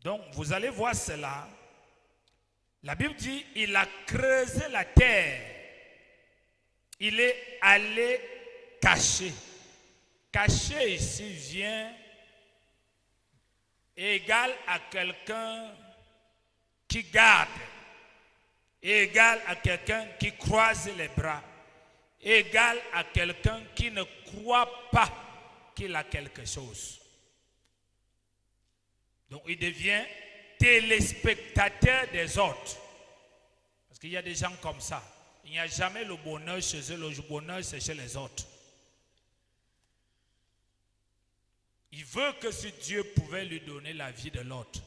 Donc, vous allez voir cela. La Bible dit, il a creusé la terre. Il est allé cacher. Cacher ici vient égal à quelqu'un qui garde, égal à quelqu'un qui croise les bras, égal à quelqu'un qui ne croit pas qu'il a quelque chose. Donc il devient téléspectateur des autres. Parce qu'il y a des gens comme ça. Il n'y a jamais le bonheur chez eux, le bonheur c'est chez les autres. Il veut que si Dieu pouvait lui donner la vie de l'autre.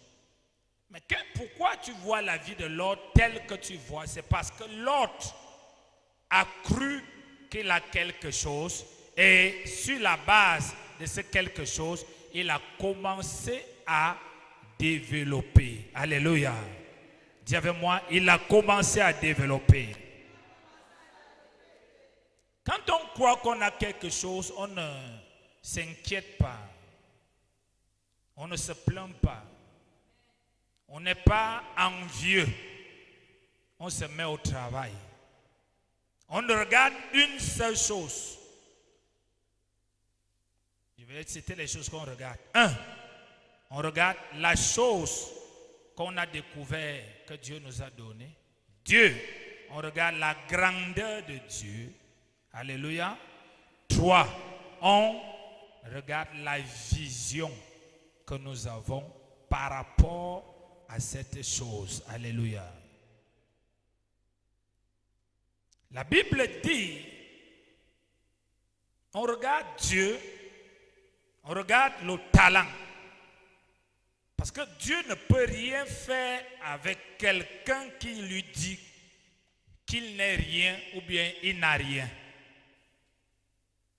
Mais pourquoi tu vois la vie de l'autre telle que tu vois? C'est parce que l'autre a cru qu'il a quelque chose et sur la base de ce quelque chose, il a commencé à développer. Alléluia. Dis avec moi, il a commencé à développer. Quand on croit qu'on a quelque chose, on ne s'inquiète pas. On ne se plaint pas. On n'est pas envieux. On se met au travail. On regarde une seule chose. Je vais citer les choses qu'on regarde. 1. On regarde la chose qu'on a découvert que Dieu nous a donnée. 2. On regarde la grandeur de Dieu. Alléluia. 3. On regarde la vision que nous avons par rapport à cette chose. Alléluia. La Bible dit, on regarde Dieu, on regarde le talent. Parce que Dieu ne peut rien faire avec quelqu'un qui lui dit qu'il n'est rien ou bien il n'a rien.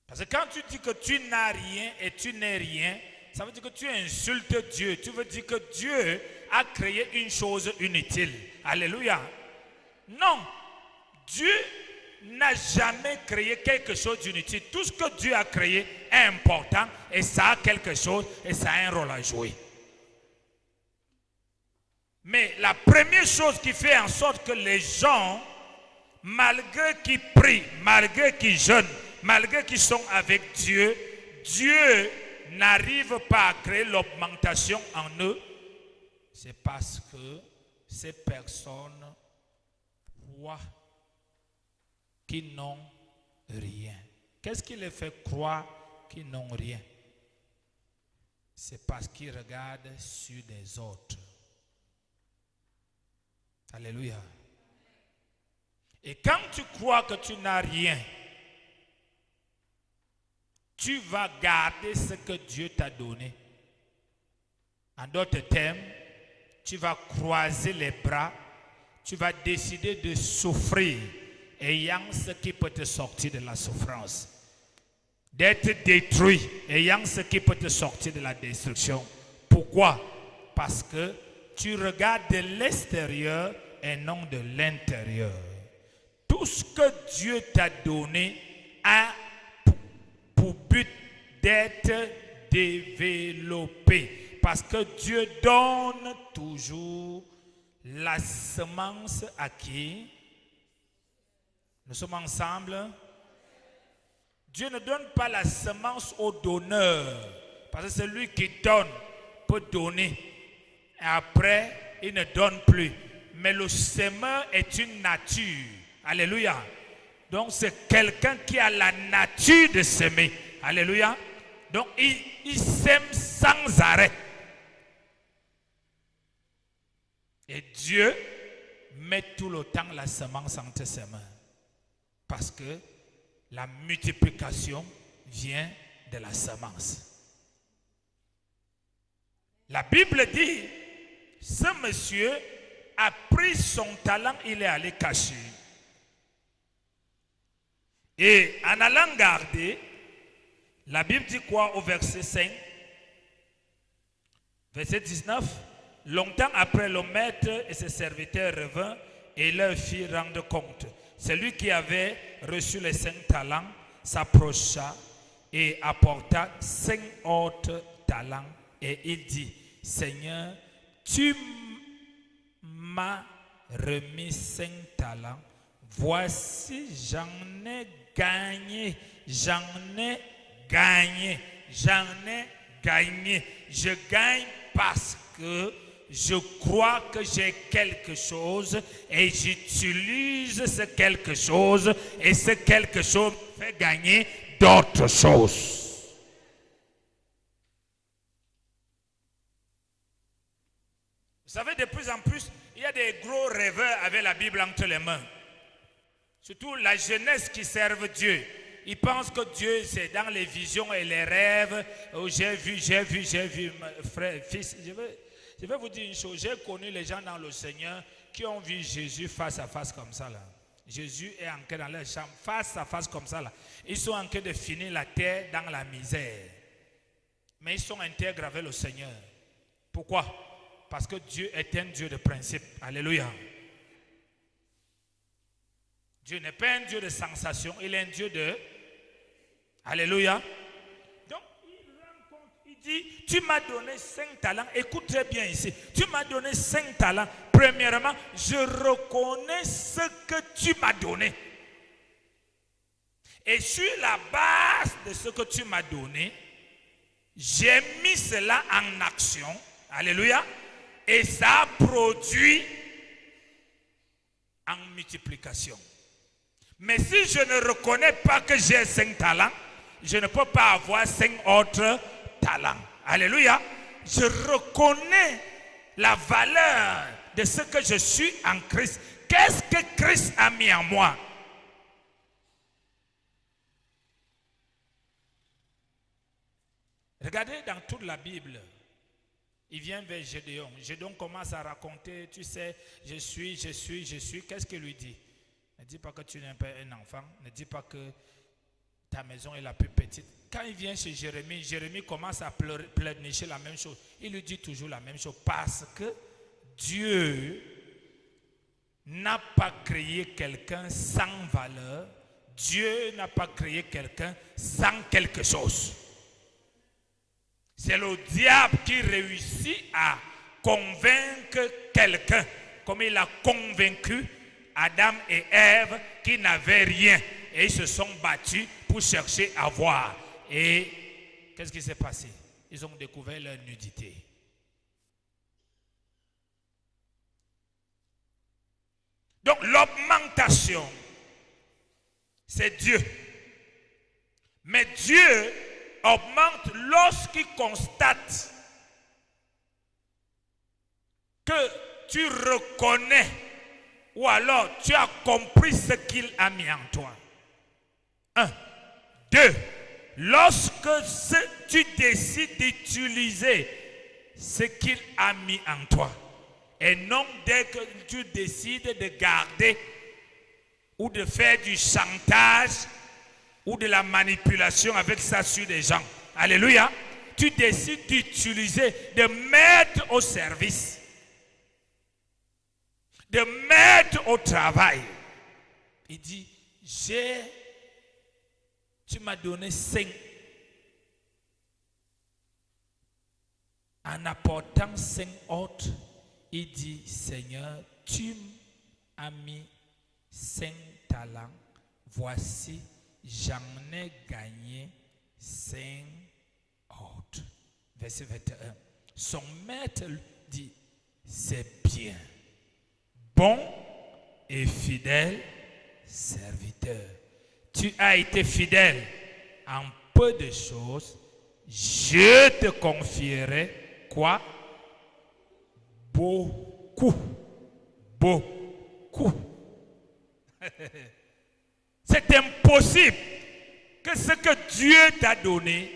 Parce que quand tu dis que tu n'as rien et tu n'es rien, ça veut dire que tu insultes Dieu. Tu veux dire que Dieu a créé une chose inutile. Alléluia. Non. Dieu n'a jamais créé quelque chose d'inutile. Tout ce que Dieu a créé est important et ça a quelque chose et ça a un rôle à jouer. Mais la première chose qui fait en sorte que les gens, malgré qu'ils prient, malgré qu'ils jeûnent, malgré qu'ils sont avec Dieu, Dieu n'arrive pas à créer l'augmentation en eux, c'est parce que ces personnes croient qu'ils n'ont rien. Qu'est-ce qui les fait croire qu'ils n'ont rien? C'est parce qu'ils regardent sur les autres. Alléluia. Et quand tu crois que tu n'as rien, tu vas garder ce que Dieu t'a donné. En d'autres termes, tu vas croiser les bras, tu vas décider de souffrir, ayant ce qui peut te sortir de la souffrance. D'être détruit, ayant ce qui peut te sortir de la destruction. Pourquoi? Parce que tu regardes de l'extérieur et non de l'intérieur. Tout ce que Dieu t'a donné a pour but d'être développé. Parce que Dieu donne toujours la semence à qui? Nous sommes ensemble. Dieu ne donne pas la semence au donneur. Parce que celui qui donne peut donner. Et après, il ne donne plus. Mais le semeur est une nature. Alléluia. Donc c'est quelqu'un qui a la nature de semer. Alléluia. Donc il sème sans arrêt. Et Dieu met tout le temps la semence entre ses mains. Parce que la multiplication vient de la semence. La Bible dit, ce monsieur a pris son talent, il est allé cacher. Et en allant garder, la Bible dit quoi au verset 5? Verset 19. Longtemps après, le maître et ses serviteurs revinrent et leur firent rendre compte. Celui qui avait reçu les 5 talents s'approcha et apporta 5 autres talents. Et il dit, Seigneur, tu m'as remis 5 talents. Voici, j'en ai gagné. Je gagne parce que je crois que j'ai quelque chose et j'utilise ce quelque chose et ce quelque chose me fait gagner d'autres choses. Vous savez, de plus en plus, il y a des gros rêveurs avec la Bible entre les mains. Surtout la jeunesse qui serve Dieu. Ils pensent que Dieu, c'est dans les visions et les rêves. Oh, j'ai vu, frère, fils. Je vais vous dire une chose. J'ai connu les gens dans le Seigneur qui ont vu Jésus face à face comme ça. Là. Jésus est ancré dans leur chambre, face à face comme ça. Là. Ils sont en train de finir la terre dans la misère. Mais ils sont intègres avec le Seigneur. Pourquoi? Parce que Dieu est un Dieu de principe. Alléluia. Dieu n'est pas un Dieu de sensation, il est un Dieu de... Alléluia. Donc, il rend compte, il dit, tu m'as donné 5 talents. Écoute très bien ici. Tu m'as donné 5 talents. Premièrement, je reconnais ce que tu m'as donné. Et sur la base de ce que tu m'as donné, j'ai mis cela en action. Alléluia. Et ça produit en multiplication. Mais si je ne reconnais pas que j'ai 5 talents, je ne peux pas avoir 5 autres talents. Alléluia. Je reconnais la valeur de ce que je suis en Christ. Qu'est-ce que Christ a mis en moi? Regardez dans toute la Bible. Il vient vers Gédéon. Gédéon commence à raconter, tu sais, je suis. Qu'est-ce qu'il lui dit? Ne dis pas que tu n'es pas un enfant. Ne dis pas que ta maison est la plus petite. Quand il vient chez Jérémie, Jérémie commence à pleurnicher la même chose. Il lui dit toujours la même chose. Parce que Dieu n'a pas créé quelqu'un sans valeur. Dieu n'a pas créé quelqu'un sans quelque chose. C'est le diable qui réussit à convaincre quelqu'un, comme il a convaincu Adam et Ève qui n'avaient rien. Et ils se sont battus pour chercher à voir. Et qu'est-ce qui s'est passé? Ils ont découvert leur nudité. Donc l'augmentation, c'est Dieu. Mais Dieu augmente lorsqu'il constate que tu reconnais ou alors tu as compris ce qu'il a mis en toi. 1. 2. Lorsque tu décides d'utiliser ce qu'il a mis en toi. Et non dès que tu décides de garder ou de faire du chantage ou de la manipulation avec ça sur des gens. Alléluia. Tu décides d'utiliser, de mettre au service, de mettre au travail. Il dit, tu m'as donné 5. En apportant 5 autres, il dit, Seigneur, tu m'as mis 5 talents. Voici, j'en ai gagné 5 autres. Verset 21. Son maître dit, c'est bien. Bon et fidèle serviteur. Tu as été fidèle en peu de choses. Je te confierai quoi? Beaucoup. Beaucoup. C'est impossible que ce que Dieu t'a donné,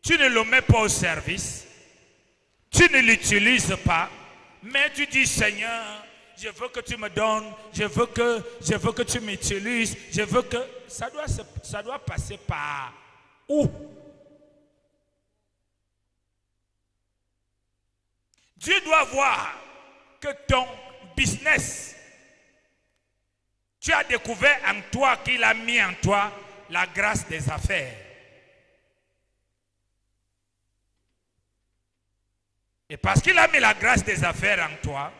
tu ne le mets pas au service, tu ne l'utilises pas, mais tu dis, Seigneur, je veux que tu me donnes, je veux que tu m'utilises, je veux que... Ça doit passer par où? Dieu doit voir que ton business, tu as découvert en toi qu'il a mis en toi la grâce des affaires. Et parce qu'il a mis la grâce des affaires en toi,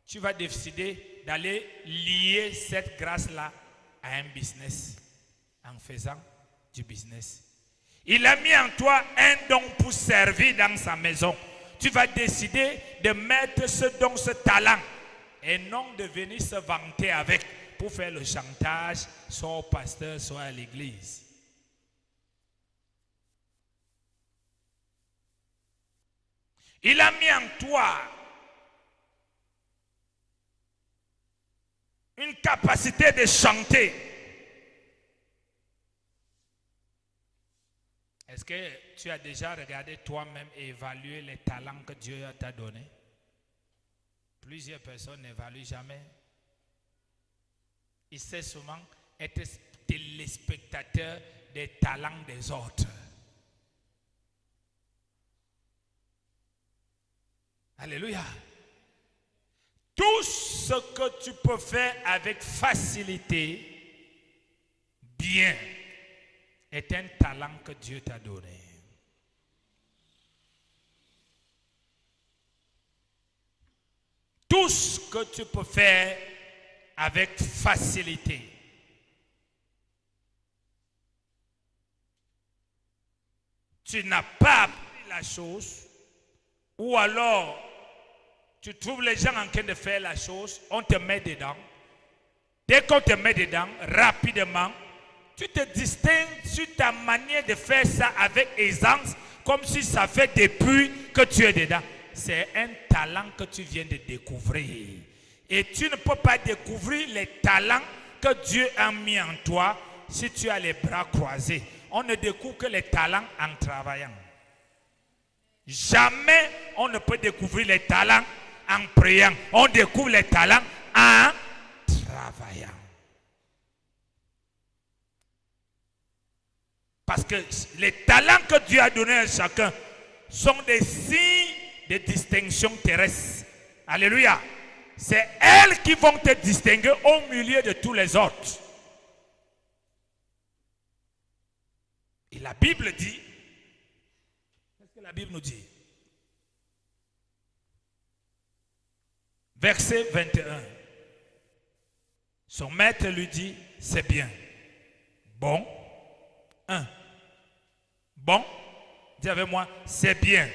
tu vas décider d'aller lier cette grâce-là à un business en faisant du business. Il a mis en toi un don pour servir dans sa maison. Tu vas décider de mettre ce don, ce talent, et non de venir se vanter avec pour faire le chantage, soit au pasteur, soit à l'église. Il a mis en toi une capacité de chanter. Est-ce que tu as déjà regardé toi-même et évalué les talents que Dieu t'a donnés? Plusieurs personnes n'évaluent jamais. Ils sait souvent être téléspectateurs des talents des autres. Alléluia. Tout ce que tu peux faire avec facilité, bien, est un talent que Dieu t'a donné. Tout ce que tu peux faire avec facilité, tu n'as pas appris la chose, ou alors tu trouves les gens en train de faire la chose, on te met dedans. Dès qu'on te met dedans, rapidement, tu te distingues sur ta manière de faire ça avec aisance, comme si ça fait depuis que tu es dedans. C'est un talent que tu viens de découvrir. Et tu ne peux pas découvrir les talents que Dieu a mis en toi si tu as les bras croisés. On ne découvre que les talents en travaillant. Jamais on ne peut découvrir les talents en priant. On découvre les talents en travaillant. Parce que les talents que Dieu a donnés à chacun sont des signes de distinction terrestre. Alléluia. C'est elles qui vont te distinguer au milieu de tous les autres. Et la Bible dit, qu'est-ce que la Bible nous dit? Verset 21. Son maître lui dit, c'est bien. Bon. Bon. Dis avec moi, c'est bien.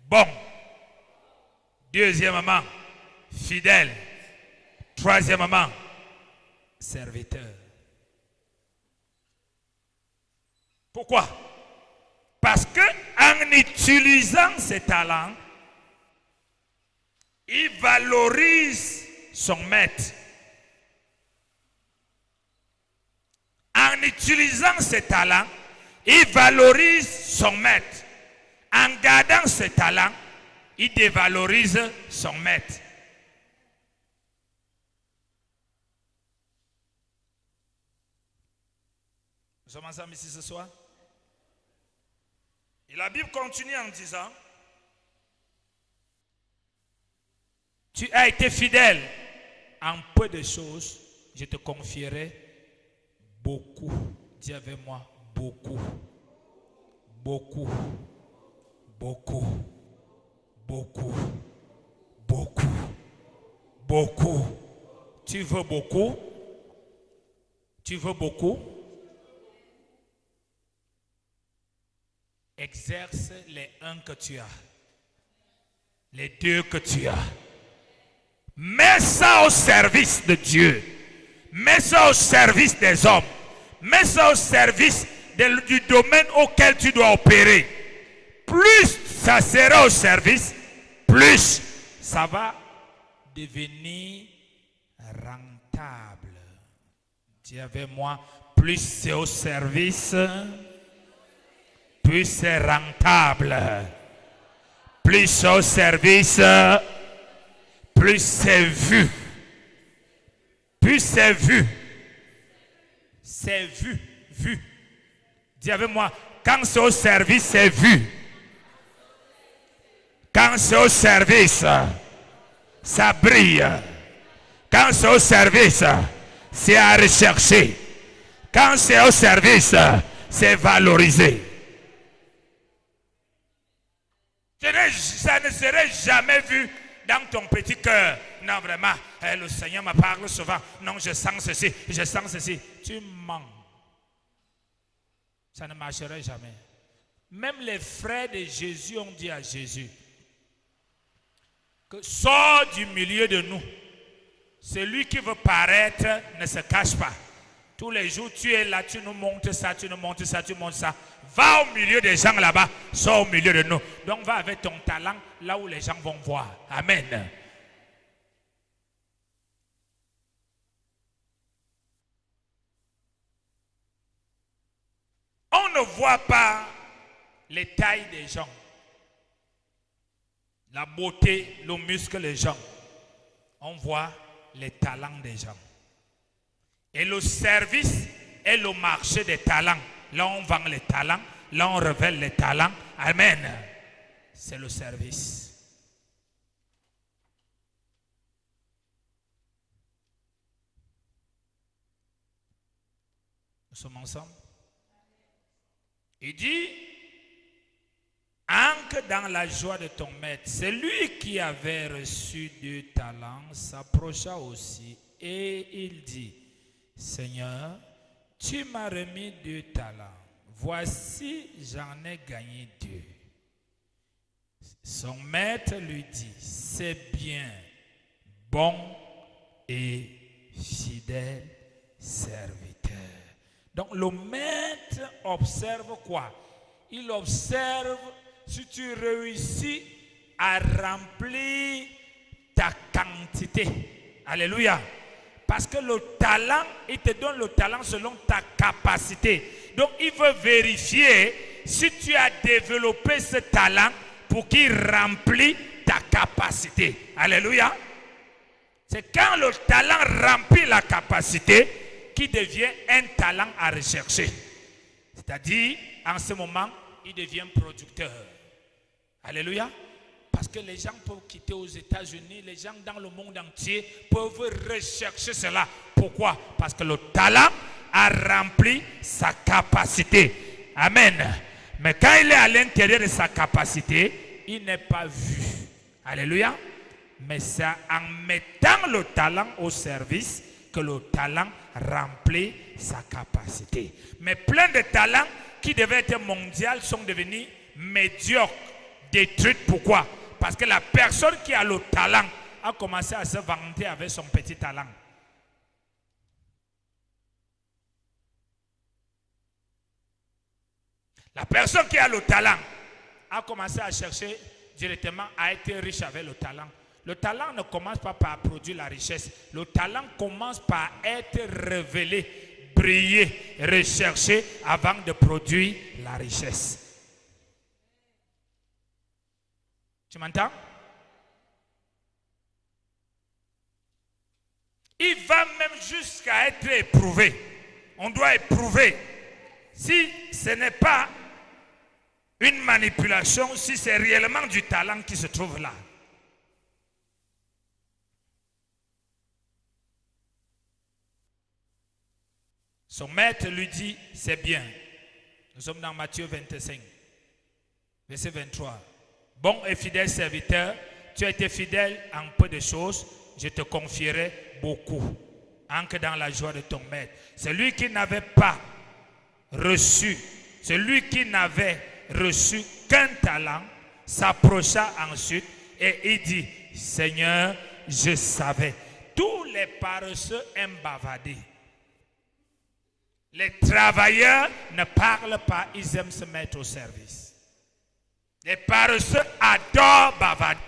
Bon. Deuxièmement, fidèle. Troisièmement, serviteur. Pourquoi? Parce que en utilisant ses talents, il valorise son maître. En utilisant ses talents, il valorise son maître. En gardant ses talents, il dévalorise son maître. Nous sommes ensemble ici ce soir. Et la Bible continue en disant, tu as été fidèle en peu de choses, je te confierai beaucoup. Dis avec moi, beaucoup. Beaucoup. Beaucoup. Beaucoup. Beaucoup. Beaucoup. Tu veux beaucoup? Tu veux beaucoup? Exerce les 1 que tu as. Les 2 que tu as. Mets ça au service de Dieu. Mets ça au service des hommes. Mets ça au service du domaine auquel tu dois opérer. Plus ça sera au service, plus ça va devenir rentable. Dis avec moi, plus c'est au service, plus c'est rentable. Plus c'est au service, plus c'est vu. Plus c'est vu. C'est vu, vu. Dis avec moi, quand c'est au service, c'est vu. Quand c'est au service, ça brille. Quand c'est au service, c'est à rechercher. Quand c'est au service, c'est valorisé. Ça ne serait jamais vu dans ton petit cœur. Non, vraiment, le Seigneur me parle souvent. Non, je sens ceci, je sens ceci. Tu mens. Ça ne marcherait jamais. Même les frères de Jésus ont dit à Jésus que sors du milieu de nous. Celui qui veut paraître ne se cache pas. Tous les jours, tu es là, tu nous montres ça, tu nous montres ça, tu montres ça. Va au milieu des gens là-bas, sors au milieu de nous. Donc va avec ton talent là où les gens vont voir. Amen. On ne voit pas les tailles des gens, la beauté, le muscle des gens. On voit les talents des gens. Et le service est le marché des talents. Là, on vend les talents. Là, on révèle les talents. Amen. C'est le service. Nous sommes ensemble. Il dit, entre dans la joie de ton maître. Celui qui avait reçu 2 talents s'approcha aussi et il dit, Seigneur, tu m'as remis 2 talents. Voici, j'en ai gagné 2. Son maître lui dit, c'est bien, bon et fidèle serviteur. Donc le maître observe quoi? Il observe si tu réussis à remplir ta quantité. Alléluia. Parce que le talent, il te donne le talent selon ta capacité. Donc il veut vérifier si tu as développé ce talent pour qu'il remplisse ta capacité. Alléluia. C'est quand le talent remplit la capacité qu'il devient un talent à rechercher. C'est-à-dire, en ce moment, il devient producteur. Alléluia. Parce que les gens peuvent quitter aux États-Unis, les gens dans le monde entier peuvent rechercher cela. Pourquoi? Parce que le talent a rempli sa capacité. Amen. Mais quand il est à l'intérieur de sa capacité, il n'est pas vu. Alléluia. Mais c'est en mettant le talent au service que le talent remplit sa capacité. Mais plein de talents qui devaient être mondiaux sont devenus médiocres, détruits. Pourquoi? Parce que la personne qui a le talent a commencé à se vanter avec son petit talent. La personne qui a le talent a commencé à chercher directement à être riche avec le talent. Le talent ne commence pas par produire la richesse. Le talent commence par être révélé, briller, recherché avant de produire la richesse. Tu m'entends? Il va même jusqu'à être éprouvé. On doit éprouver. Si ce n'est pas une manipulation, si c'est réellement du talent qui se trouve là. Son maître lui dit, c'est bien. Nous sommes dans Matthieu 25, verset 23. Bon et fidèle serviteur, tu as été fidèle en peu de choses, je te confierai beaucoup. Entre dans la joie de ton maître. Celui qui n'avait pas reçu, qu'un talent, s'approcha ensuite et il dit, Seigneur, je savais. Tous les paresseux aiment bavader. Les travailleurs ne parlent pas, ils aiment se mettre au service. Les paresseux adorent bavader.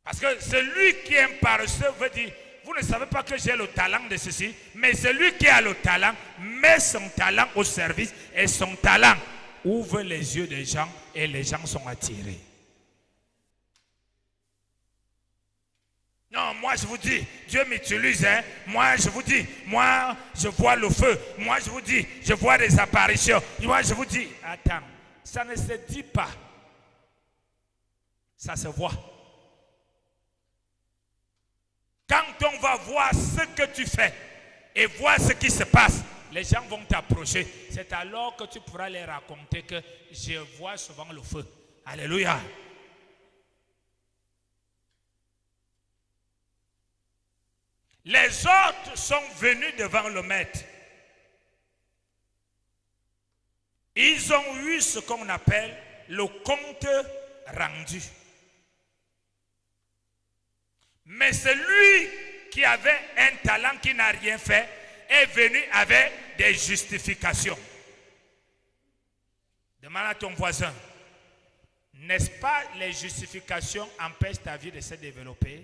Parce que celui qui aime paresseux veut dire, vous ne savez pas que j'ai le talent de ceci, mais celui qui a le talent met son talent au service et son talent ouvre les yeux des gens et les gens sont attirés. Non, moi je vous dis, Dieu m'utilise. Hein? Moi je vous dis, moi je vois le feu. Moi je vous dis, je vois des apparitions. Moi je vous dis, attends, ça ne se dit pas. Ça se voit. Quand on va voir ce que tu fais et voir ce qui se passe, les gens vont t'approcher. C'est alors que tu pourras leur raconter que je vois souvent le feu. Alléluia. Les autres sont venus devant le maître. Ils ont eu ce qu'on appelle le compte rendu. Mais celui qui avait un talent qui n'a rien fait est venu avec des justifications. Demande à ton voisin, n'est-ce pas les justifications empêchent ta vie de se développer?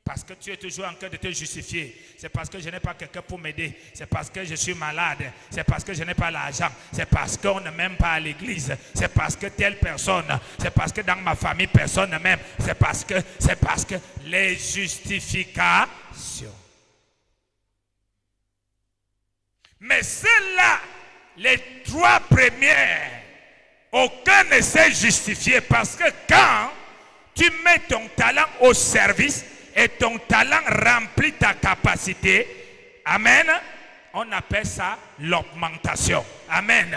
Parce que tu es toujours en train de te justifier. C'est parce que je n'ai pas quelqu'un pour m'aider. C'est parce que je suis malade. C'est parce que je n'ai pas l'argent. C'est parce qu'on ne m'aime pas à l'église. C'est parce que telle personne. C'est parce que dans ma famille, personne ne m'aime. C'est parce que les justifications. Mais ceux-là, les trois premières, aucun ne s'est justifié. Parce que quand tu mets ton talent au service, et ton talent remplit ta capacité, amen, on appelle ça l'augmentation. Amen.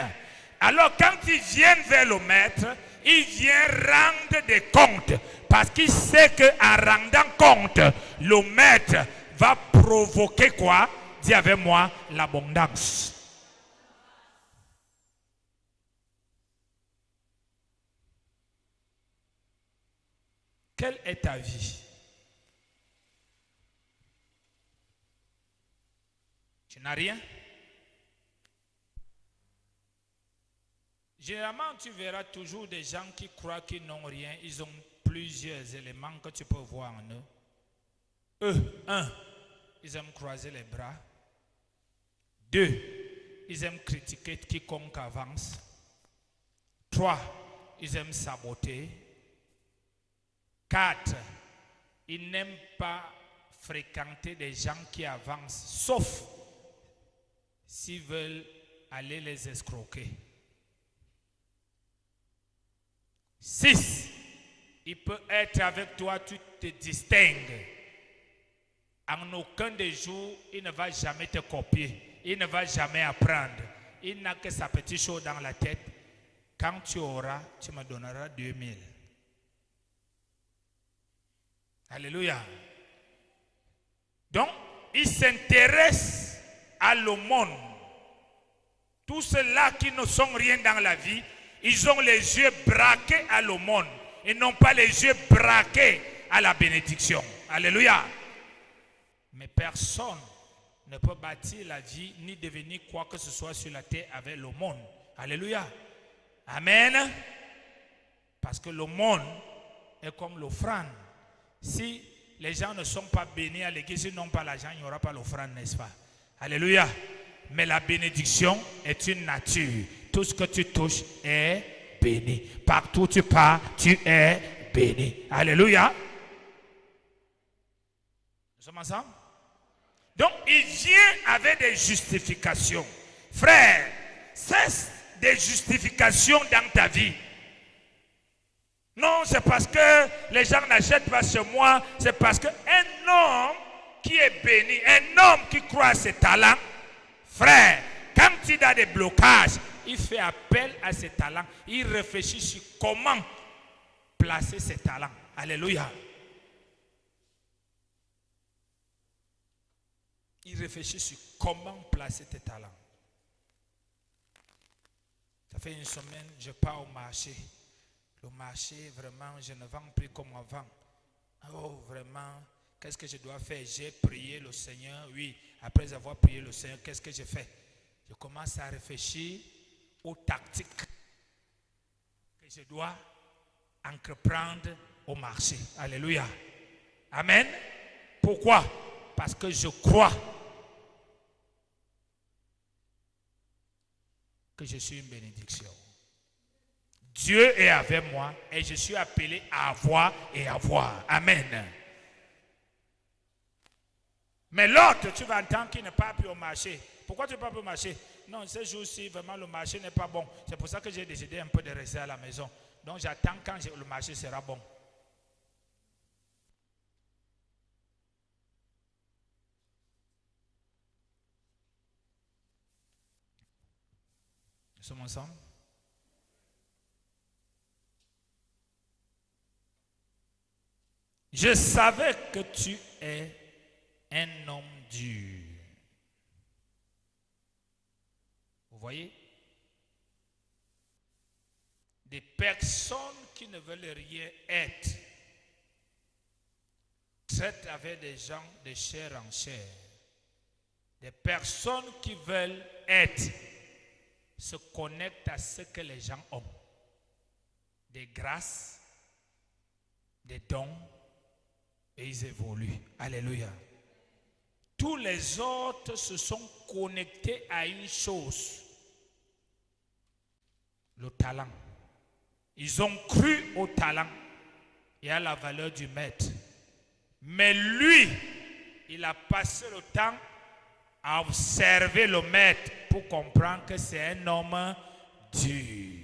Alors quand il vient vers le maître, il vient rendre des comptes, parce qu'il sait qu'en rendant compte, le maître va provoquer quoi? Dis avec moi, l'abondance. Quelle est ta vie? Tu n'as rien? Généralement, tu verras toujours des gens qui croient qu'ils n'ont rien. Ils ont plusieurs éléments que tu peux voir en eux. Un, ils aiment croiser les bras. Deux, ils aiment critiquer quiconque avance. Trois, ils aiment saboter. Quatre, ils n'aiment pas fréquenter des gens qui avancent, sauf s'ils veulent aller les escroquer. 6. Il peut être avec toi, tu te distingues. En aucun des jours, il ne va jamais te copier. Il ne va jamais apprendre. Il n'a que sa petite chose dans la tête. Quand tu auras, tu me donneras 2000. Alléluia. Donc, il s'intéresse à le monde. Tous ceux-là qui ne sont rien dans la vie, ils ont les yeux braqués à le monde et non pas les yeux braqués à la bénédiction. Alléluia. Mais personne ne peut bâtir la vie ni devenir quoi que ce soit sur la terre avec le monde. Alléluia. Amen. Parce que le monde est comme l'offrande. Si les gens ne sont pas bénis à l'église, ils n'ont pas l'argent, il n'y aura pas l'offrande, n'est-ce pas? Alléluia. Mais la bénédiction est une nature. Tout ce que tu touches est béni. Partout où tu pars, tu es béni. Alléluia. Nous sommes ensemble? Donc, il vient avec des justifications. Frère, cesse des justifications dans ta vie. Non, c'est parce que les gens n'achètent pas chez moi. C'est parce qu'un homme qui est béni, un homme qui croit à ses talents, frère, quand il a des blocages, il fait appel à ses talents. Il réfléchit sur comment placer ses talents. Alléluia. Il réfléchit sur comment placer tes talents. Ça fait une semaine, je pars au marché. Le marché, vraiment, je ne vends plus comme avant. Oh, vraiment, qu'est-ce que je dois faire? J'ai prié le Seigneur. Oui, après avoir prié le Seigneur, qu'est-ce que je fais? Je commence à réfléchir aux tactiques que je dois entreprendre au marché. Alléluia. Amen. Pourquoi? Parce que je crois que je suis une bénédiction. Dieu est avec moi et je suis appelé à avoir et à voir. Amen. Mais l'autre, tu vas entendre qu'il ne part plus au marché. Pourquoi tu ne pars plus au marché? Non, ce jour-ci, vraiment, le marché n'est pas bon. C'est pour ça que j'ai décidé un peu de rester à la maison. Donc, j'attends quand le marché sera bon. Nous sommes ensemble? Je savais que tu es un homme dur. Vous voyez? Des personnes qui ne veulent rien être traitent avec des gens de chair en chair. Des personnes qui veulent être se connectent à ce que les gens ont. Des grâces, des dons, et ils évoluent. Alléluia. Tous les autres se sont connectés à une chose, le talent. Ils ont cru au talent et à la valeur du maître. Mais lui, il a passé le temps à observer le maître pour comprendre que c'est un homme dur.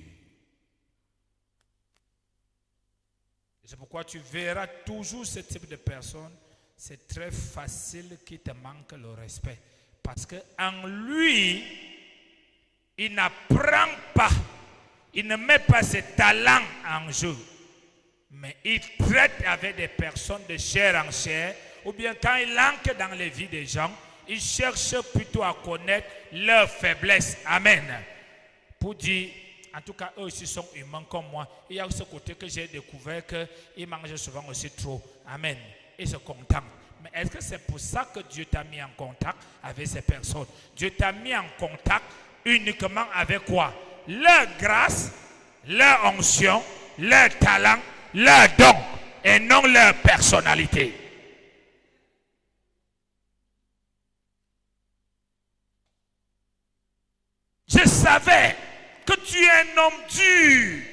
C'est pourquoi tu verras toujours ce type de personne. C'est très facile qu'il te manque le respect. Parce qu'en lui, il n'apprend pas, il ne met pas ses talents en jeu. Mais il traite avec des personnes de chair en chair. Ou bien quand il entre dans les vies des gens, il cherche plutôt à connaître leurs faiblesses. Amen. Pour dire... En tout cas, eux aussi sont humains comme moi. Il y a ce côté que j'ai découvert qu'ils mangent souvent aussi trop. Amen. Ils se contentent. Mais est-ce que c'est pour ça que Dieu t'a mis en contact avec ces personnes? Dieu t'a mis en contact uniquement avec quoi? Leur grâce, leur onction, leur talent, leur don, et non leur personnalité. Je savais que tu es un homme dur.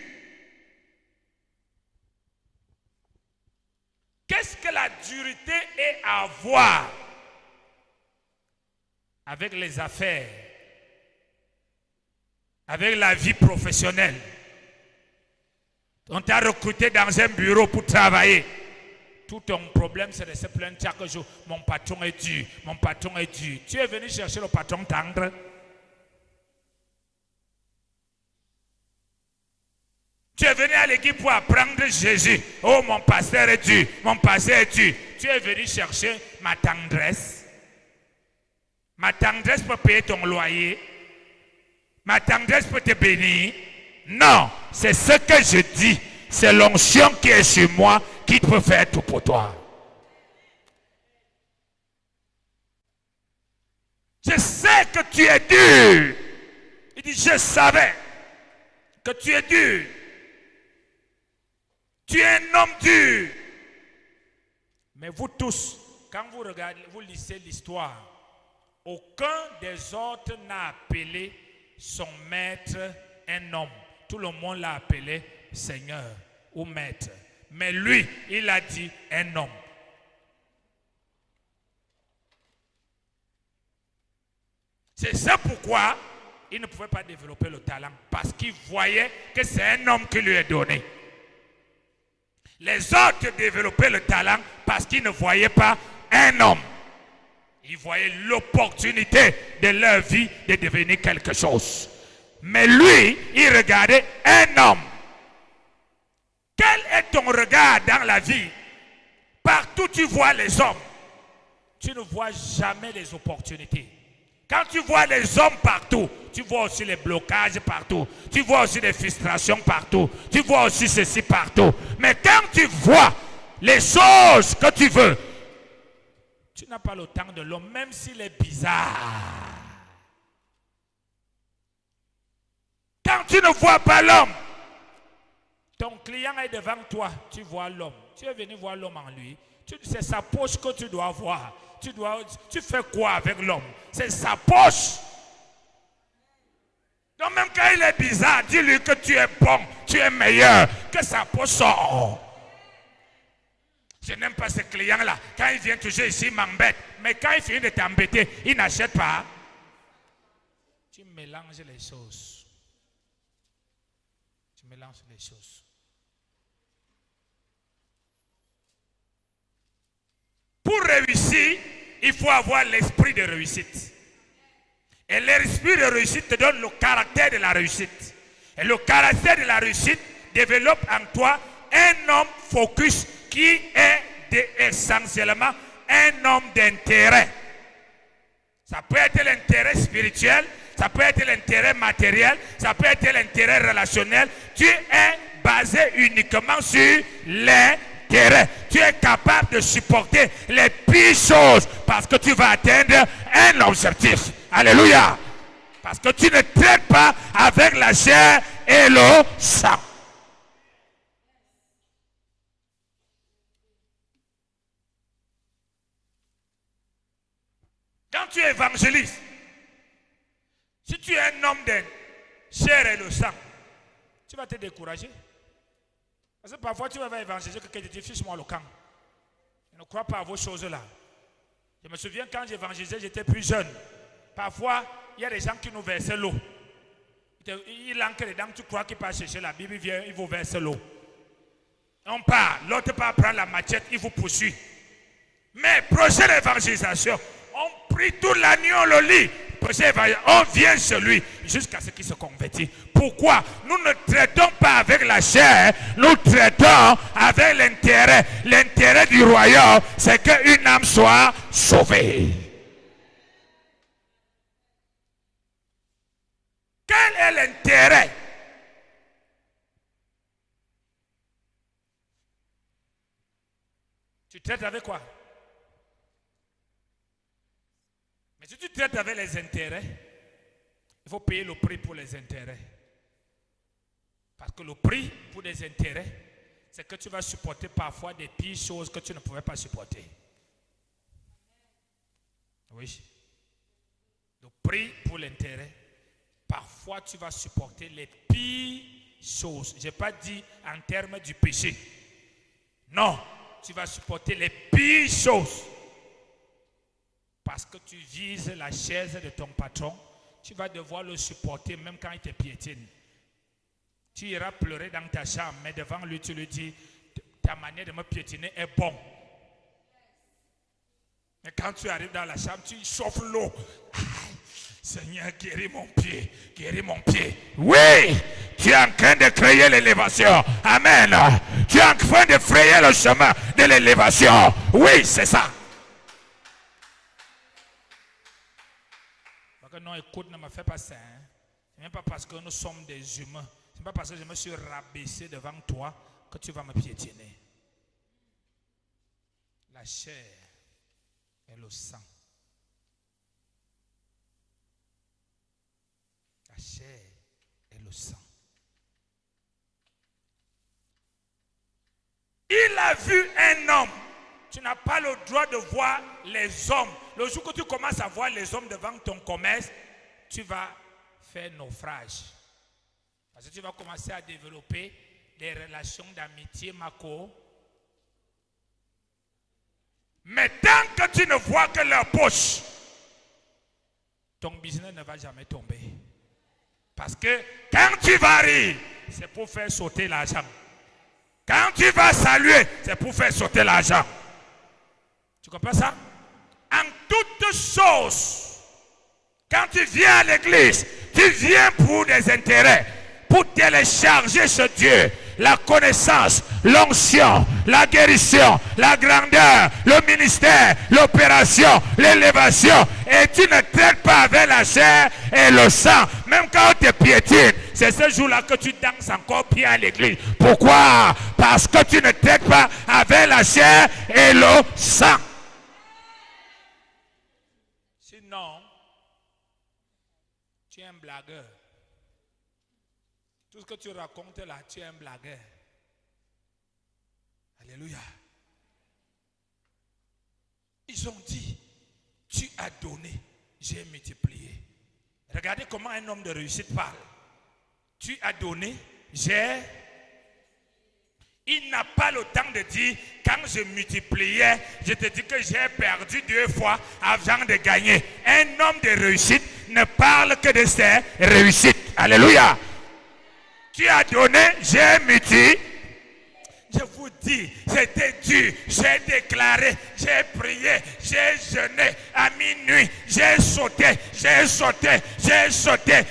Qu'est-ce que la dureté est à voir avec les affaires, avec la vie professionnelle? On t'a recruté dans un bureau pour travailler. Tout ton problème, c'est de se plaindre chaque jour. Mon patron est dur, mon patron est dur. Tu es venu chercher le patron tendre. Tu es venu à l'église pour apprendre Jésus. Oh, mon pasteur est dur, mon pasteur est dur. Tu es venu chercher ma tendresse. Ma tendresse peut payer ton loyer. Ma tendresse peut te bénir. Non, c'est ce que je dis. C'est l'onction qui est sur moi qui peut faire tout pour toi. Je sais que tu es dur. Il dit, je savais que tu es dur. Tu es un homme dur. Mais vous tous, quand vous regardez, vous lisez l'histoire, aucun des autres n'a appelé son maître un homme. Tout le monde l'a appelé Seigneur ou maître. Mais lui, il a dit un homme. C'est ça pourquoi il ne pouvait pas développer le talent. Parce qu'il voyait que c'est un homme qui lui est donné. Les autres développaient le talent parce qu'ils ne voyaient pas un homme. Ils voyaient l'opportunité de leur vie de devenir quelque chose. Mais lui, il regardait un homme. Quel est ton regard dans la vie? Partout tu vois les hommes. Tu ne vois jamais les opportunités. Quand tu vois les hommes partout, tu vois aussi les blocages partout. Tu vois aussi les frustrations partout. Tu vois aussi ceci partout. Mais quand tu vois les choses que tu veux, tu n'as pas le temps de l'homme, même s'il est bizarre. Quand tu ne vois pas l'homme, ton client est devant toi, tu vois l'homme. Tu es venu voir l'homme en lui. C'est sa poche que tu dois voir. Tu fais quoi avec l'homme? C'est sa poche. Donc même quand il est bizarre, dis-lui que tu es bon, tu es meilleur, que sa poche sort. Je n'aime pas ce client-là. Quand il vient toujours ici, il m'embête. Mais quand il finit de t'embêter, il n'achète pas. Tu mélanges les choses. Tu mélanges les choses. Pour réussir, il faut avoir l'esprit de réussite. Et l'esprit de réussite te donne le caractère de la réussite. Et le caractère de la réussite développe en toi un homme focus qui est essentiellement un homme d'intérêt. Ça peut être l'intérêt spirituel, ça peut être l'intérêt matériel, ça peut être l'intérêt relationnel. Tu es basé uniquement sur l'intérêt. Tu es capable de supporter les pires choses parce que tu vas atteindre un objectif. Alléluia. Parce que tu ne traites pas avec la chair et le sang. Quand tu évangélises, si tu es un homme de chair et le sang, tu vas te décourager. Parce que parfois tu vas évangéliser que quelqu'un te dit, fiche-moi le camp. Je ne crois pas à vos choses-là. Je me souviens quand j'évangélisais, j'étais plus jeune. Parfois, il y a des gens qui nous versaient l'eau. Il manque dedans, tu crois qu'il part chercher la Bible, il vient, il vous verse l'eau. On part, l'autre part prendre la machette, il vous poursuit. Mais prochaine évangélisation, on prie toute la nuit, on le lit. On vient chez lui jusqu'à ce qu'il se convertisse. Pourquoi? Nous ne traitons pas avec la chair, nous traitons avec l'intérêt. L'intérêt du royaume, c'est qu'une âme soit sauvée. Quel est l'intérêt? Tu traites avec quoi? Mais si tu traites avec les intérêts, il faut payer le prix pour les intérêts. Parce que le prix pour les intérêts, c'est que tu vas supporter parfois des pires choses que tu ne pouvais pas supporter. Oui. Le prix pour l'intérêt, parfois tu vas supporter les pires choses. Je n'ai pas dit en termes du péché. Non, tu vas supporter les pires choses. Parce que tu vises la chaise de ton patron, tu vas devoir le supporter même quand il te piétine. Tu iras pleurer dans ta chambre, mais devant lui, tu lui dis, ta manière de me piétiner est bonne. Mais quand tu arrives dans la chambre, tu chauffes l'eau. Seigneur, guéris mon pied, guéris mon pied. Oui, tu es en train de créer l'élévation. Amen. Tu es en train de frayer le chemin de l'élévation. Oui, c'est ça. Non, écoute, ne me fais pas ça. Hein. Ce n'est pas parce que nous sommes des humains. Ce n'est pas parce que je me suis rabaissé devant toi que tu vas me piétiner. La chair et le sang. La chair et le sang. Il a vu un homme. Tu n'as pas le droit de voir les hommes. Le jour que tu commences à voir les hommes devant ton commerce, tu vas faire naufrage. Parce que tu vas commencer à développer des relations d'amitié, Mako. Mais tant que tu ne vois que leur poche, ton business ne va jamais tomber. Parce que quand tu vas rire, c'est pour faire sauter l'argent. Quand tu vas saluer, c'est pour faire sauter l'argent. Tu comprends ça? En toutes choses, quand tu viens à l'église, tu viens pour des intérêts, pour télécharger chez Dieu la connaissance, l'onction, la guérison, la grandeur, le ministère, l'opération, l'élévation. Et tu ne traites pas avec la chair et le sang. Même quand on te piétine, c'est ce jour-là que tu danses encore bien à l'église. Pourquoi? Parce que tu ne traites pas avec la chair et le sang. Sinon, tu es un blagueur. Tout ce que tu racontes là, tu es un blagueur. Alléluia. Ils ont dit, tu as donné, j'ai multiplié. Regardez comment un homme de réussite parle. Tu as donné, j'ai... Il n'a pas le temps de dire, quand je multipliais, je te dis que j'ai perdu 2 fois avant de gagner. Un homme de réussite ne parle que de ses réussites. Alléluia. Tu as donné, j'ai multiplié. Je vous dis, c'était dur. J'ai déclaré, j'ai prié, j'ai jeûné à minuit. J'ai sauté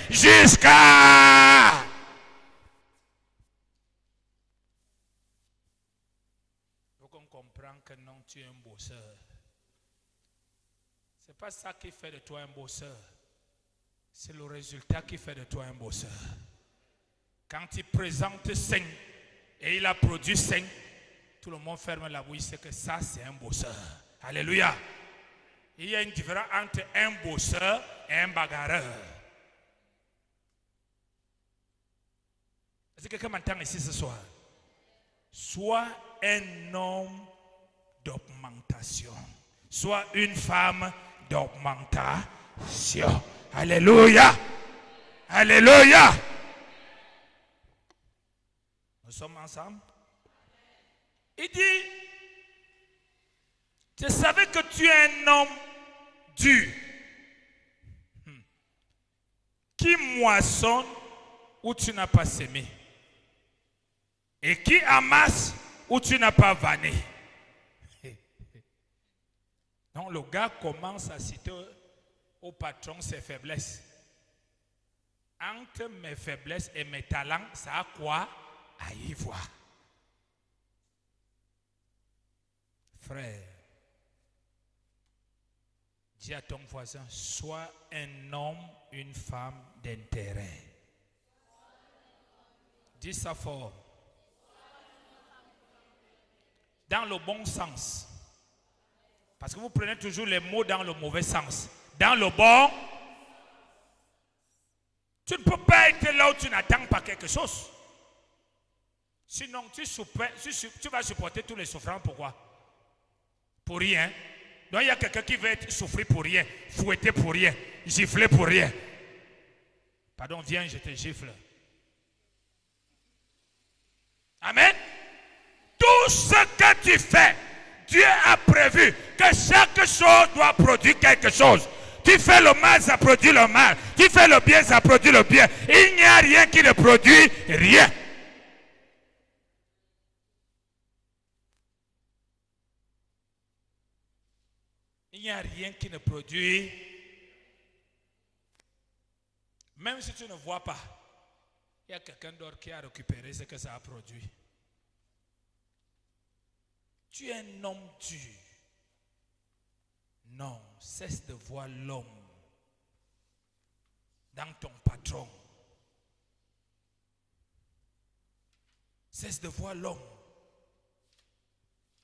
jusqu'à... Vous qu'on comprenne que non, tu es un bosseur. Ce n'est pas ça qui fait de toi un bosseur. C'est le résultat qui fait de toi un bosseur. Quand il présente 5 et il a produit 5, tout le monde ferme la bouche, c'est que ça, c'est un bosseur. Alléluia. Il y a une différence entre un bosseur et un bagarreur. Est-ce que quelqu'un m'entend ici ce soir? Sois un homme d'augmentation. Sois une femme d'augmentation. Alléluia. Alléluia. Nous sommes ensemble. Il dit, je savais que tu es un homme dur, qui moissonne où tu n'as pas semé, et qui amasse où tu n'as pas vanné. Donc le gars commence à citer au patron ses faiblesses. Entre mes faiblesses et mes talents, ça a quoi à y voir? Frère, dis à ton voisin, sois un homme, une femme d'intérêt. Dis ça fort. Dans le bon sens. Parce que vous prenez toujours les mots dans le mauvais sens. Dans le bon, tu ne peux pas être là où tu n'attends pas quelque chose. Sinon, tu vas supporter tous les souffrances. Pourquoi? Pour rien. Donc il y a quelqu'un qui veut être souffrir pour rien, fouetter pour rien, gifler pour rien. Pardon, viens, je te gifle. Amen. Tout ce que tu fais, Dieu a prévu que chaque chose doit produire quelque chose. Tu fais le mal, ça produit le mal. Tu fais le bien, ça produit le bien. Il n'y a rien qui ne produit rien. Il n'y a rien qui ne produit. Même si tu ne vois pas, il y a quelqu'un d'autre qui a récupéré ce que ça a produit. Tu es un homme dur. Non, cesse de voir l'homme dans ton patron. Cesse de voir l'homme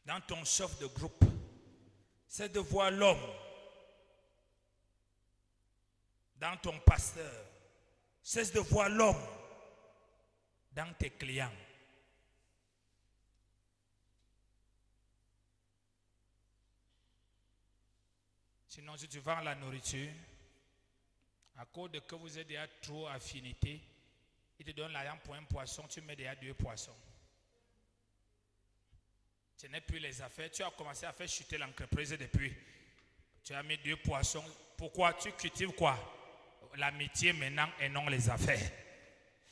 dans ton chef de groupe. Cesse de voir l'homme dans ton pasteur. Cesse de voir l'homme dans tes clients. Sinon, si tu vends la nourriture, à cause de que vous êtes déjà trop affinité, il te donne l'argent pour un poisson, tu mets déjà 2 poissons. Ce n'est plus les affaires. Tu as commencé à faire chuter l'entreprise depuis. Tu as mis 2 poissons. Pourquoi? Tu cultives quoi? L'amitié maintenant et non les affaires.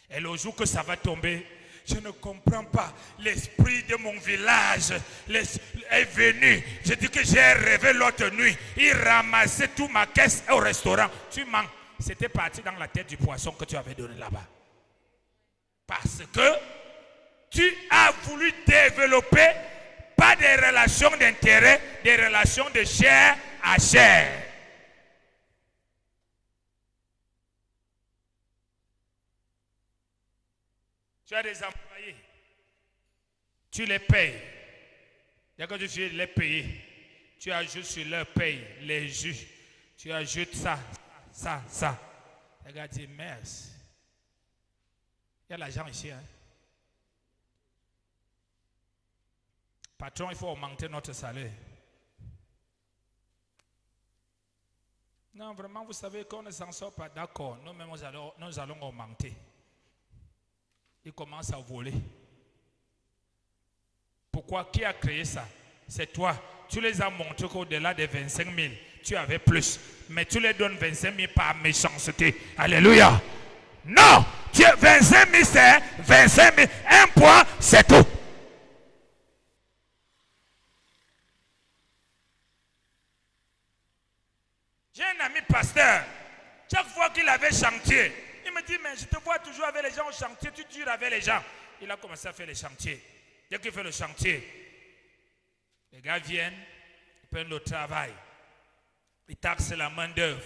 Et le jour que ça va tomber, je ne comprends pas. L'esprit de mon village est venu. Je dis que j'ai rêvé l'autre nuit. Il ramassait toute ma caisse au restaurant. Tu mens. C'était parti dans la tête du poisson que tu avais donné là-bas. Parce que tu as voulu développer pas des relations d'intérêt, des relations de chair à chair. Tu as des employés, tu les payes. Dès que tu les payes, tu ajoutes sur leur paye les jus. Tu ajoutes ça. Les gars disent merci. Il y a l'argent ici. Hein? Patron, il faut augmenter notre salaire. Non, vraiment, vous savez qu'on ne s'en sort pas. D'accord, nous-mêmes, nous allons augmenter. Il commence à voler. Pourquoi? Qui a créé ça? C'est toi. Tu les as montrés qu'au-delà des 25 000, tu avais plus. Mais tu les donnes 25 000 par méchanceté. Alléluia. Non! 25 000, c'est 25 000. Un point, c'est tout. J'ai un ami pasteur. Chaque fois qu'il avait chantier, il me dit, mais je te vois toujours avec les gens au chantier, tu dures avec les gens. Il a commencé à faire les chantiers. Dès qu'il fait le chantier, Les gars viennent, ils prennent le travail. Ils taxent la main-d'œuvre.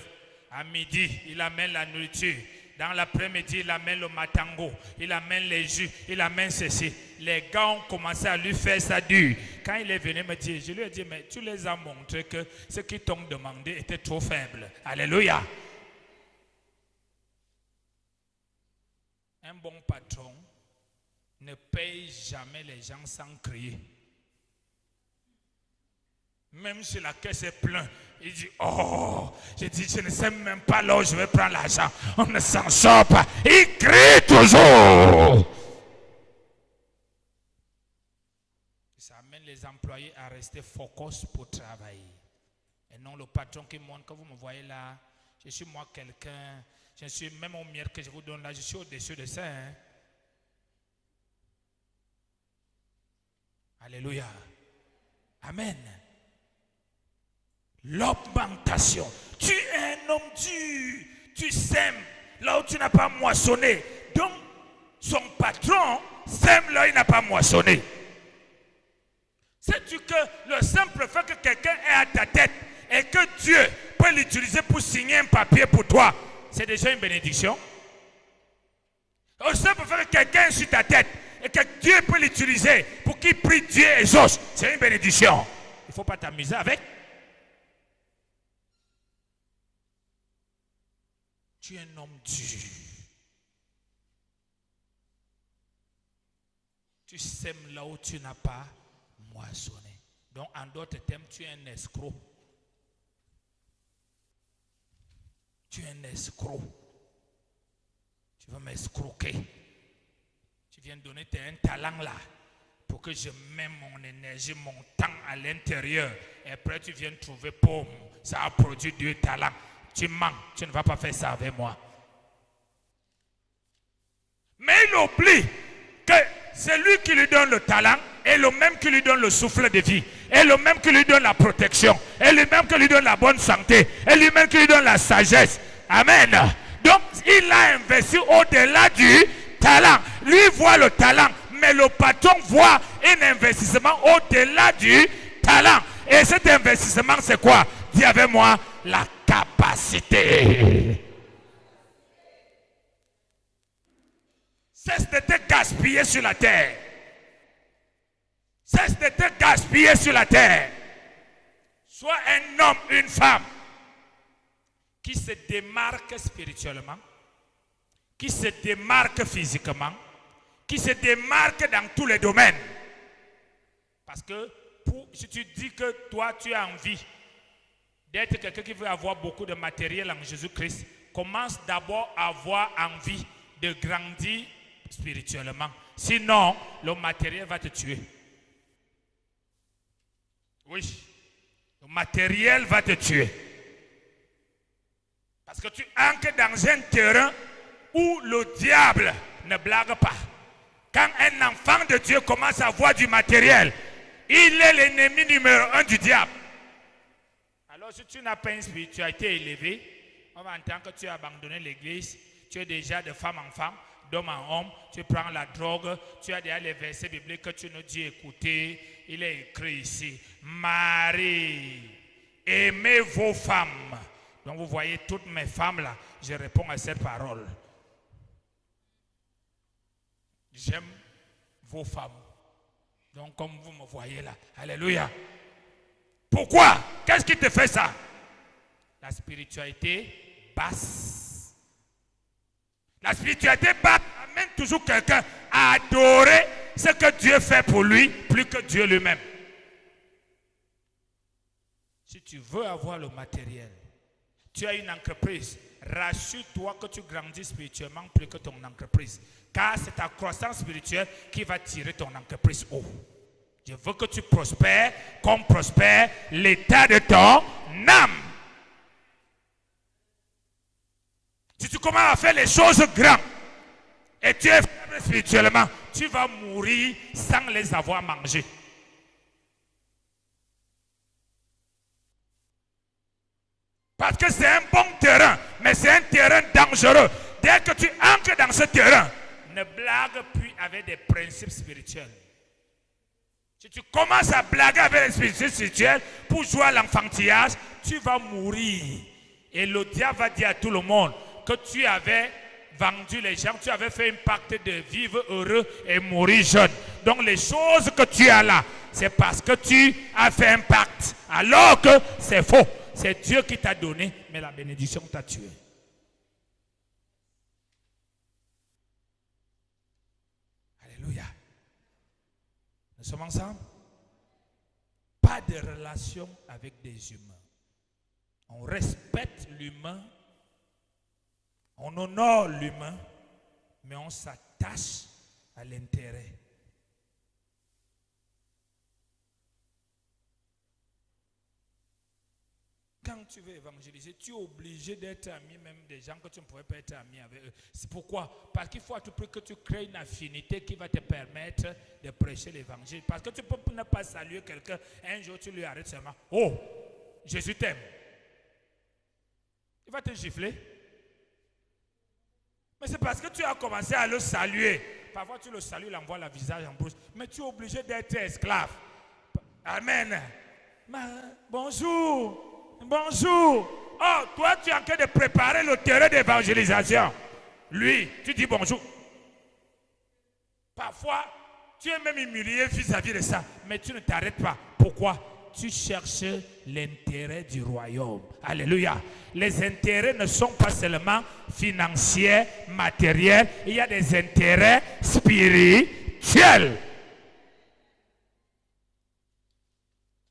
À midi, il amène la nourriture. Dans l'après-midi, il amène le matango. Il amène les jus. Il amène ceci. Les gars ont commencé à lui faire ça dur. Quand il est venu me dire, je lui ai dit, mais tu les as montré que ce qu'ils t'ont demandé était trop faible. Alléluia. Un bon patron ne paye jamais les gens sans crier. Même si la caisse est pleine, il dit, oh, je dis, je ne sais même pas là où je vais prendre l'argent. On ne s'en sort pas. Il crie toujours. Ça amène les employés à rester focus pour travailler. Et non le patron qui montre, quand vous me voyez là, je suis moi quelqu'un, je suis même au mieux que je vous donne là, je suis au-dessus de ça. Hein? Alléluia. Amen. L'augmentation. Tu es un homme dur. Tu sèmes là où tu n'as pas moissonné. Donc, son patron sème là où il n'a pas moissonné. Sais-tu que le simple fait que quelqu'un est à ta tête et que Dieu peut l'utiliser pour signer un papier pour toi, c'est déjà une bénédiction. Le simple fait que quelqu'un est sur ta tête et que Dieu peut l'utiliser pour qu'il prie Dieu et exauce, c'est une bénédiction. Il ne faut pas t'amuser avec. Tu es un homme dur. Tu sèmes là où tu n'as pas moissonné. Donc, en d'autres termes, tu es un escroc. Tu es un escroc. Tu vas m'escroquer. Tu viens donner un talent là pour que je mette mon énergie, mon temps à l'intérieur. Et après, tu viens trouver pomme. Ça a produit du talent. Tu mens, tu ne vas pas faire ça avec moi. Mais il oublie que c'est lui qui lui donne le talent, et le même qui lui donne le souffle de vie, et le même qui lui donne la protection, et lui même qui lui donne la bonne santé, et lui même qui lui donne la sagesse. Amen. Donc, il a investi au-delà du talent. Lui voit le talent, mais le patron voit un investissement au-delà du talent. Et cet investissement, c'est quoi? Dis avec moi, la capacité. Cesse de te gaspiller sur la terre. Cesse de te gaspiller sur la terre. Sois un homme, une femme qui se démarque spirituellement, qui se démarque physiquement, qui se démarque dans tous les domaines. Parce que si tu dis que toi tu as envie d'être quelqu'un qui veut avoir beaucoup de matériel en Jésus-Christ, commence d'abord à avoir envie de grandir spirituellement. Sinon, le matériel va te tuer. Oui, le matériel va te tuer. Parce que tu entres dans un terrain où le diable ne blague pas. Quand un enfant de Dieu commence à avoir du matériel, il est l'ennemi numéro 1 du diable. Alors si tu n'as pas une spiritualité élevée, en tant que tu as abandonné l'église, tu es déjà de femme en femme, d'homme en homme, tu prends la drogue, tu as déjà les versets bibliques que tu nous dis écouter. Il est écrit ici, Marie, aimez vos femmes. Donc vous voyez toutes mes femmes là, je réponds à cette parole. J'aime vos femmes. Donc comme vous me voyez là, alléluia. Pourquoi? Qu'est-ce qui te fait ça? La spiritualité basse. La spiritualité basse amène toujours quelqu'un à adorer ce que Dieu fait pour lui, plus que Dieu lui-même. Si tu veux avoir le matériel, tu as une entreprise, rassure-toi que tu grandis spirituellement plus que ton entreprise. Car c'est ta croissance spirituelle qui va tirer ton entreprise haut. Je veux que tu prospères comme prospère l'état de ton âme. Si tu commences à faire les choses grandes et tu es faible spirituellement, tu vas mourir sans les avoir mangées. Parce que c'est un bon terrain, mais c'est un terrain dangereux. Dès que tu entres dans ce terrain, ne blague plus avec des principes spirituels. Si tu commences à blaguer avec l'esprit spirituel pour jouer à l'enfantillage, tu vas mourir. Et le diable va dire à tout le monde que tu avais vendu les gens, tu avais fait un pacte de vivre heureux et mourir jeune. Donc les choses que tu as là, c'est parce que tu as fait un pacte. Alors que c'est faux. C'est Dieu qui t'a donné, mais la bénédiction t'a tué. Alléluia. Nous sommes ensemble. Pas de relation avec des humains. On respecte l'humain, on honore l'humain, mais on s'attache à l'intérêt. Quand tu veux évangéliser, tu es obligé d'être ami même des gens que tu ne pourrais pas être ami avec eux. C'est pourquoi? Parce qu'il faut à tout prix que tu crées une affinité qui va te permettre de prêcher l'évangile. Parce que tu ne peux pas saluer quelqu'un, un jour tu lui arrêtes seulement. Oh, Jésus t'aime. Il va te gifler. Mais c'est parce que tu as commencé à le saluer. Parfois tu le salues, il envoie le visage en brousse. Mais tu es obligé d'être esclave. Amen. Bonjour. Bonjour. Oh, toi tu es en train de préparer le terrain d'évangélisation. Lui, tu dis bonjour. Parfois, tu es même humilié vis-à-vis de ça. Mais tu ne t'arrêtes pas. Pourquoi? Tu cherches l'intérêt du royaume. Alléluia. Les intérêts ne sont pas seulement financiers, matériels. Il y a des intérêts spirituels.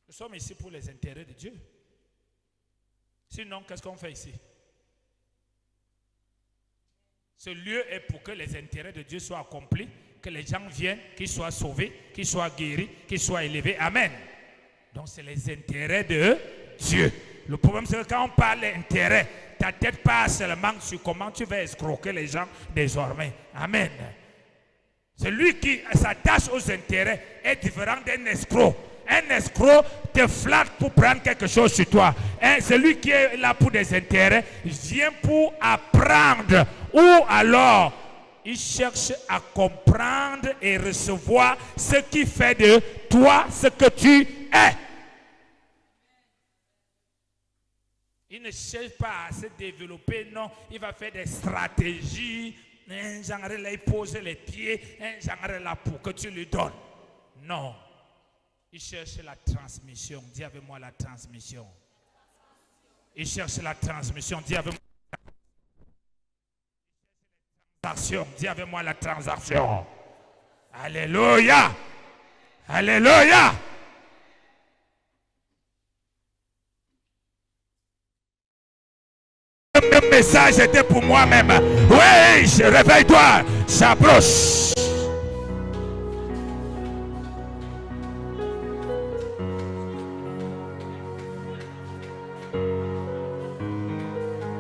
Nous sommes ici pour les intérêts de Dieu. Sinon, qu'est-ce qu'on fait ici? Ce lieu est pour que les intérêts de Dieu soient accomplis, que les gens viennent, qu'ils soient sauvés, qu'ils soient guéris, qu'ils soient élevés. Amen. Donc c'est les intérêts de Dieu. Le problème c'est que quand on parle d'intérêt, ta tête passe seulement sur comment tu vas escroquer les gens désormais. Amen. Celui qui s'attache aux intérêts est différent d'un escroc. Un escroc te flatte pour prendre quelque chose sur toi. Celui qui est là pour des intérêts vient pour apprendre. Ou alors, il cherche à comprendre et recevoir ce qui fait de toi ce que tu es. Il ne cherche pas à se développer, non. Il va faire des stratégies. Un genre là, il pose les pieds. Un genre là pour que tu lui donnes. Non. Il cherche la transmission. Dis avec moi la transmission. Il cherche la transmission. Dis avec moi la transaction. Dis avec moi la transaction. Alléluia. Alléluia. Le message était pour moi-même. Oui, réveille-toi. S'approche.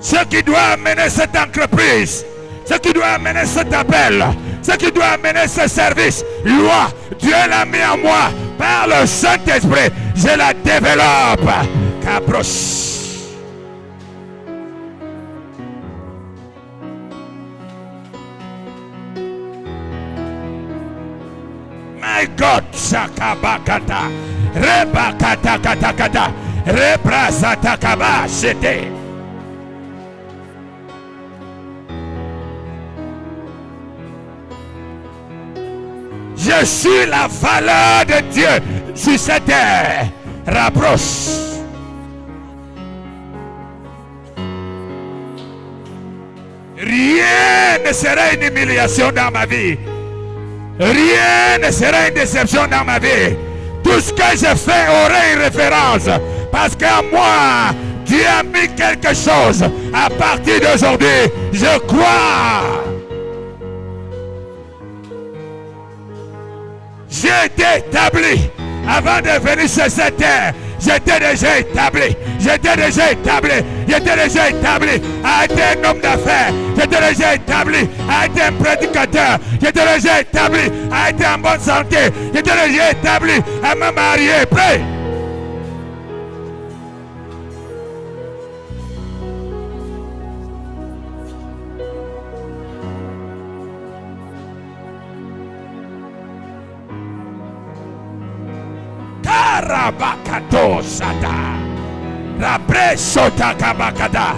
Ce qui doit amener cette entreprise, ce qui doit amener cet appel, ce qui doit amener ce service, loi, Dieu l'a mis en moi par le Saint-Esprit. Je la développe. Qu'approche. My God, Shakabakata, Rebakata Katakata, Rebrasata Kaba, c'était. Je suis la valeur de Dieu sur cette terre. Rapproche. Rien ne sera une humiliation dans ma vie. Rien ne sera une déception dans ma vie. Tout ce que je fais aura une référence. Parce qu'à moi, Dieu a mis quelque chose. À partir d'aujourd'hui, je crois. J'ai été établi avant de venir sur cette terre. J'étais déjà établi. J'étais déjà établi. J'étais déjà établi à être un homme d'affaires. J'étais déjà établi à être un prédicateur. J'étais déjà établi à être en bonne santé. J'étais déjà établi à me marier. Prie. Arabakato Sata. Rabre Sota Kabakada.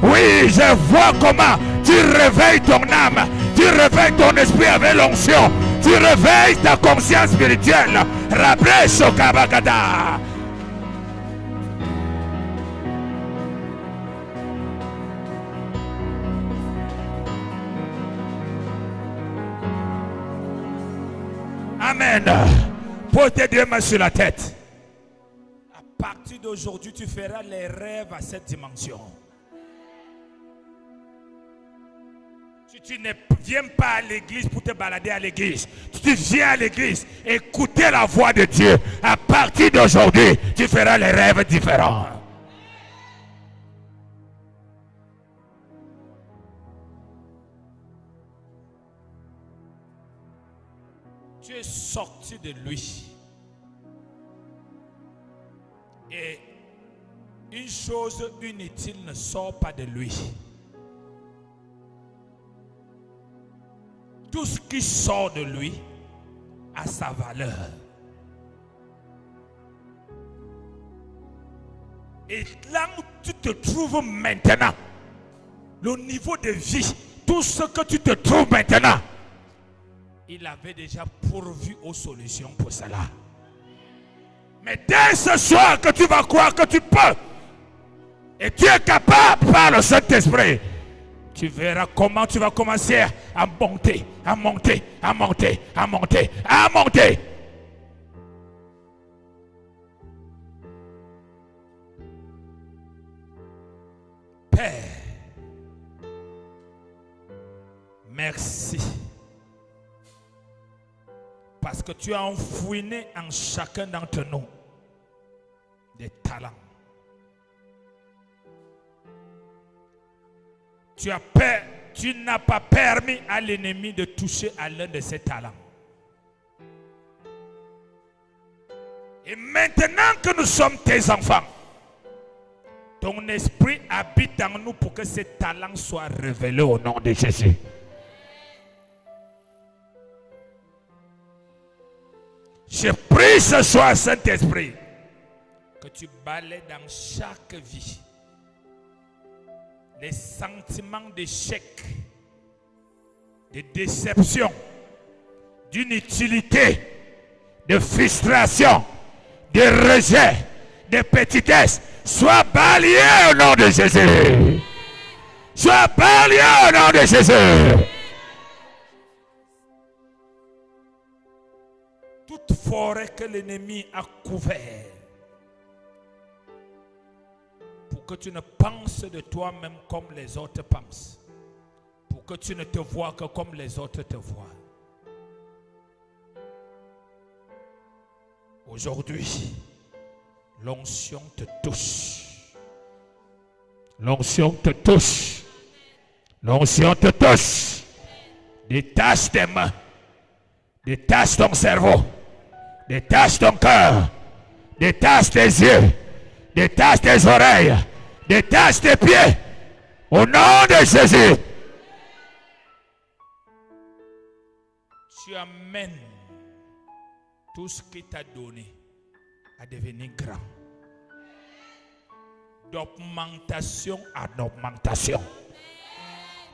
Oui, je vois comment tu réveilles ton âme, tu réveilles ton esprit avec l'onction, tu réveilles ta conscience spirituelle. Rabre Sota Kabakada. Amen. Pose tes deux mains sur la tête. À partir d'aujourd'hui, tu feras les rêves à cette dimension. Si tu ne viens pas à l'église pour te balader à l'église, si tu viens à l'église, écouter la voix de Dieu. À partir d'aujourd'hui, tu feras les rêves différents. Tu es sorti de lui. Et une chose inutile ne sort pas de lui. Tout ce qui sort de lui a sa valeur. Et là où tu te trouves maintenant, le niveau de vie, tout ce que tu te trouves maintenant, il avait déjà pourvu aux solutions pour cela. Mais dès ce soir que tu vas croire que tu peux, et tu es capable par le Saint-Esprit, tu verras comment tu vas commencer à monter, à monter, à monter, à monter, à monter. Père, merci. Parce que tu as enfouiné en chacun d'entre nous des talents. Tu n'as pas permis à l'ennemi de toucher à l'un de ses talents. Et maintenant que nous sommes tes enfants, ton esprit habite en nous pour que ces talents soient révélés au nom de Jésus. Je prie ce soir, Saint-Esprit, que tu balayes dans chaque vie les sentiments d'échec, de déception, d'inutilité, de frustration, de rejet, de petitesse. Sois balayé au nom de Jésus. Sois balayé au nom de Jésus. Toute forêt que l'ennemi a couvert pour que tu ne penses de toi-même comme les autres pensent, pour que tu ne te vois que comme les autres te voient. Aujourd'hui, l'onction te touche. L'onction te touche. L'onction te touche. Détache tes mains. Détache ton cerveau. Détache ton cœur. Détache tes yeux. Détache tes oreilles. Détache tes pieds. Au nom de Jésus. Tu amènes tout ce qu'il t'a donné à devenir grand. D'augmentation en augmentation.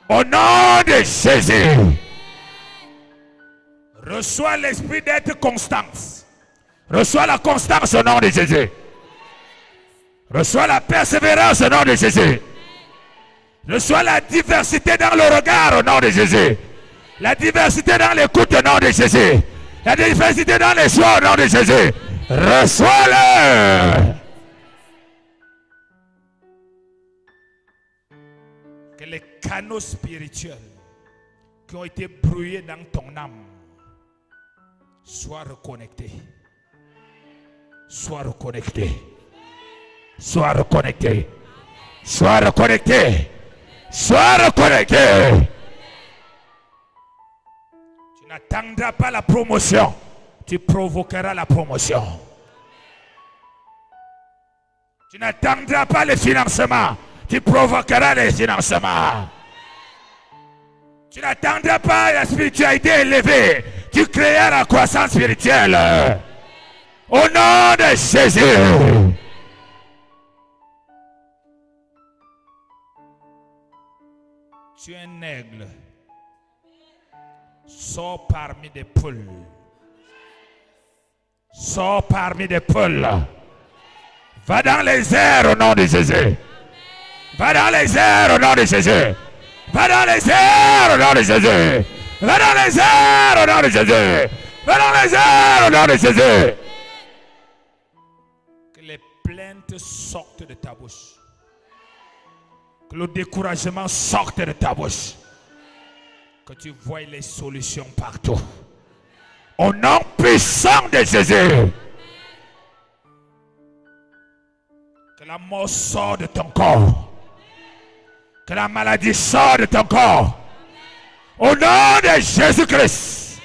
Au nom de Jésus. Reçois l'esprit d'être constance. Reçois la constance au nom de Jésus. Reçois la persévérance au nom de Jésus. Reçois la diversité dans le regard au nom de Jésus. La diversité dans l'écoute au nom de Jésus. La diversité dans les choix au nom de Jésus. Reçois-le. Que les canaux spirituels qui ont été brouillés dans ton âme soient reconnectés. Sois reconnecté. Sois reconnecté. Sois reconnecté. Sois reconnecté. Tu n'attendras pas la promotion. Tu provoqueras la promotion. Tu n'attendras pas le financement. Tu provoqueras les financements. Tu n'attendras pas la spiritualité élevée. Tu créeras la croissance spirituelle. Au nom de Jésus. Tu es un aigle. Sors parmi des poules. Sors parmi des poules. Va dans les airs au nom de Jésus. Va dans les airs au nom de Jésus. Va dans les airs au nom de Jésus. Va dans les airs au nom de Jésus. Va dans les airs au nom de Jésus. Que les plaintes sortent de ta bouche. Que le découragement sorte de ta bouche. Que tu voies les solutions partout. Au nom puissant de Jésus. Que la mort sorte de ton corps. Que la maladie sorte de ton corps. Au nom de Jésus-Christ.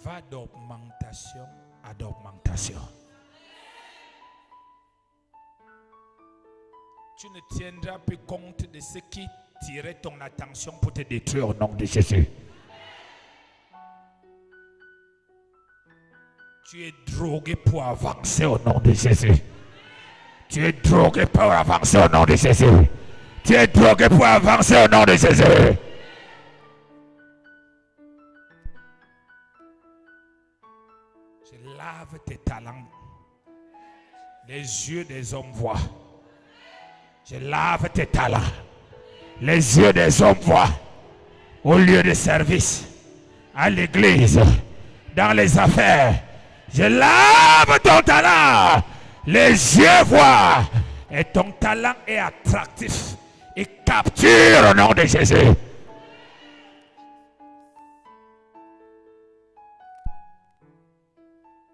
Va d'augmentation à d'augmentation. Tu ne tiendras plus compte de ce qui tirait ton attention pour te détruire au nom de Jésus. Tu es drogué pour avancer au nom de Jésus. Tu es drogué pour avancer au nom de Jésus. Tu es drogué pour avancer au nom de Jésus. Je lave tes talents. Les yeux des hommes voient. Je lave tes talents. Les yeux des hommes voient. Au lieu de service, à l'église, dans les affaires. Je lave ton talent. Les yeux voient. Et ton talent est attractif. Et capture au nom de Jésus.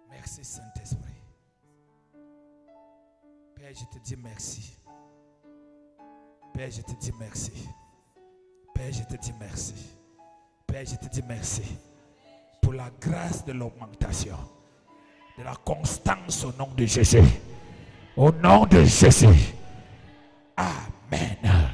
Merci Saint-Esprit. Père, je te dis merci. Père, je te dis merci. Père, je te dis merci. Père, je te dis merci pour la grâce de l'augmentation, de la constance au nom de Jésus. Au nom de Jésus. Amen.